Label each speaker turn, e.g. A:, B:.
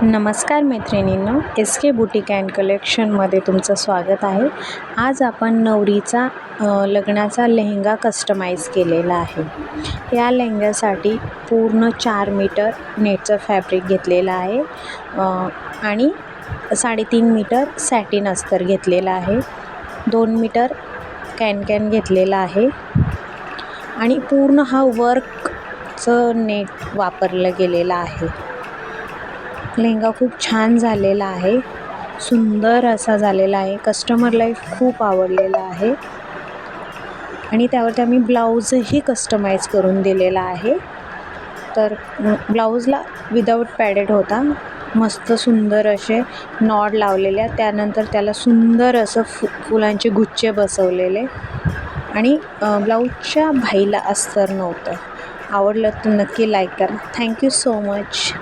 A: नमस्कार मैत्रिणींनो, S K boutique and कलेक्शनमध्ये तुमचं स्वागत आहे. आज आपण नवरीचा लग्नाचा लेहंगा कस्टमाइज केलेला आहे. या लेहंग्यासाठी पूर्ण 4 मीटर नेटचं फॅब्रिक घेतलेलं आहे आणि 3.5 मीटर सॅटिन अस्तर घेतलेला आहे. 2 मीटर कॅन घेतलेला आहे आणि पूर्ण हा वर्कचं नेट वापरलं गेलेलं आहे. लेहंगा खूप छान झालेला आहे, सुंदर असा झालेला आहे. कस्टमरला खूप आवडलेला आहे आणि त्यावरती आम्ही ब्लाऊजही कस्टमाइज करून दिलेला आहे. तर ब्लाऊजला विदाऊट पॅडेड होता. मस्त सुंदर असे नॉड लावलेले, त्यानंतर त्याला सुंदर असं फुलांचे गुच्छे बसवलेले आणि ब्लाऊजच्या भाईला अस्तर नव्हतं. आवडलं तर नक्की लाईक करा. Thank you so much.